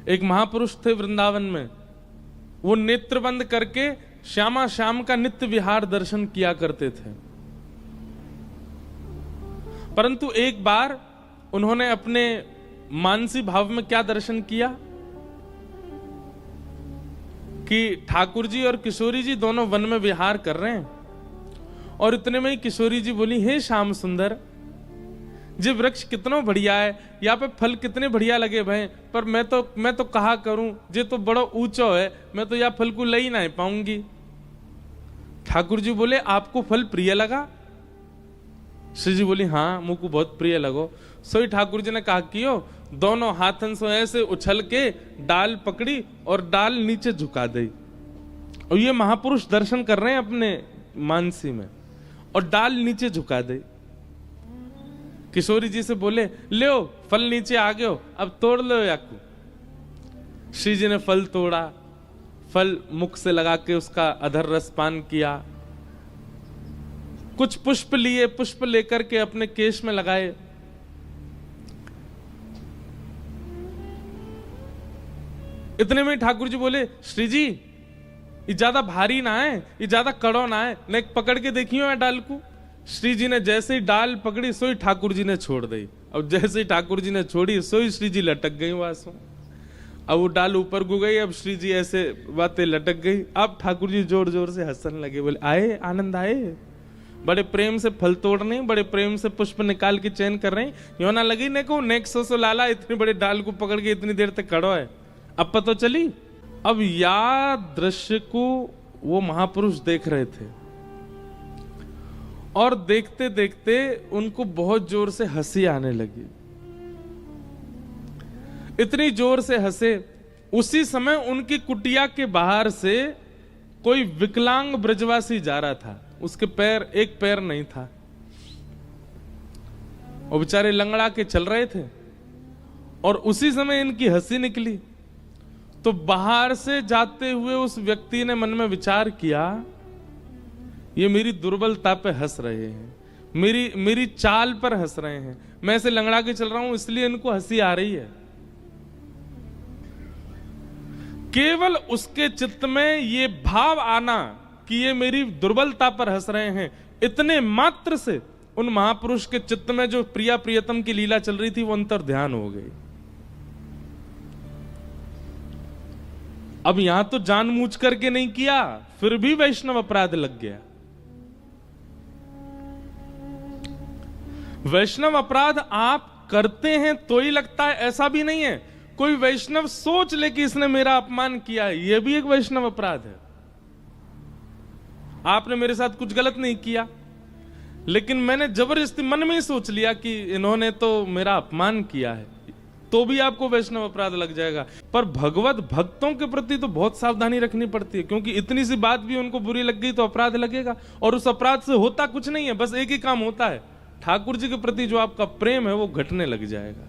एक महापुरुष थे वृंदावन में, वो नेत्र बंद करके श्यामा श्याम का नित्य विहार दर्शन किया करते थे। परंतु एक बार उन्होंने अपने मानसी भाव में क्या दर्शन किया कि ठाकुर जी और किशोरी जी दोनों वन में विहार कर रहे हैं, और इतने में ही किशोरी जी बोली, हे श्याम सुंदर, जी वृक्ष कितना बढ़िया है, यहाँ पे फल कितने बढ़िया लगे भाई, पर मैं तो कहा करूं, जे तो बड़ो ऊंचो है, मैं तो यहाँ फल को ले ही नहीं पाऊंगी। ठाकुर जी बोले, आपको फल प्रिय लगा? श्री जी बोली, हाँ मुझको बहुत प्रिय लगो। सोई ठाकुर जी ने कहा कियो, दोनों हाथन से ऐसे उछल के डाल पकड़ी और डाल नीचे झुका दी, और ये महापुरुष दर्शन कर रहे हैं अपने मानसी में, और डाल नीचे झुका दी। किशोरी जी से बोले, लो फल नीचे आ गयो, अब तोड़ लो याकू। श्री जी ने फल तोड़ा, फल मुख से लगा के उसका अधर रस पान किया, कुछ पुष्प लिए, पुष्प लेकर के अपने केश में लगाए। इतने में ठाकुर जी बोले, श्री जी ये ज्यादा भारी ना है, ये ज्यादा कड़ो ना है, ने पकड़ के देखियो है डाल को। श्री जी ने जैसे ही डाल पकड़ी, सोई ठाकुर जी ने छोड़ दी, और जैसे ही ठाकुर जी ने छोड़ी, सोई श्री जी लटक गई वासों। अब वो डाल ऊपर गु गई, अब श्री जी ऐसे बातें लटक गई। अब ठाकुर जी जोर जोर से हंसने लगे, बोले, आए आनंद आए, बड़े प्रेम से फल तोड़ रहे, बड़े प्रेम से पुष्प निकाल के चयन कर रहे हैं, यो ना लगी ने को नेक सो लाला इतनी बड़ी डाल को पकड़ के इतनी देर तक खड़ो है, अब पता चली। अब या दृश्य को वो महापुरुष देख रहे थे, और देखते देखते उनको बहुत जोर से हंसी आने लगी, इतनी जोर से हंसे। उसी समय उनकी कुटिया के बाहर से कोई विकलांग ब्रजवासी जा रहा था, उसके पैर, एक पैर नहीं था, वो बेचारे लंगड़ा के चल रहे थे, और उसी समय इनकी हंसी निकली। तो बाहर से जाते हुए उस व्यक्ति ने मन में विचार किया, ये मेरी दुर्बलता पे हंस रहे हैं, मेरी चाल पर हंस रहे हैं, मैं ऐसे लंगड़ा के चल रहा हूं इसलिए इनको हंसी आ रही है। केवल उसके चित्त में ये भाव आना कि ये मेरी दुर्बलता पर हंस रहे हैं, इतने मात्र से उन महापुरुष के चित्त में जो प्रिया प्रियतम की लीला चल रही थी वो अंतर ध्यान हो गई। अब यहां तो जानबूझ करके नहीं किया, फिर भी वैष्णव अपराध लग गया। वैष्णव अपराध आप करते हैं तो ही लगता है, ऐसा भी नहीं है। कोई वैष्णव सोच ले कि इसने मेरा अपमान किया है, यह भी एक वैष्णव अपराध है। आपने मेरे साथ कुछ गलत नहीं किया, लेकिन मैंने जबरदस्ती मन में ही सोच लिया कि इन्होंने तो मेरा अपमान किया है, तो भी आपको वैष्णव अपराध लग जाएगा। पर भगवत भक्तों के प्रति तो बहुत सावधानी रखनी पड़ती है, क्योंकि इतनी सी बात भी उनको बुरी लग गई तो अपराध लगेगा, और उस अपराध से होता कुछ नहीं है, बस एक ही काम होता है, ठाकुर जी के प्रति जो आपका प्रेम है वो घटने लग जाएगा।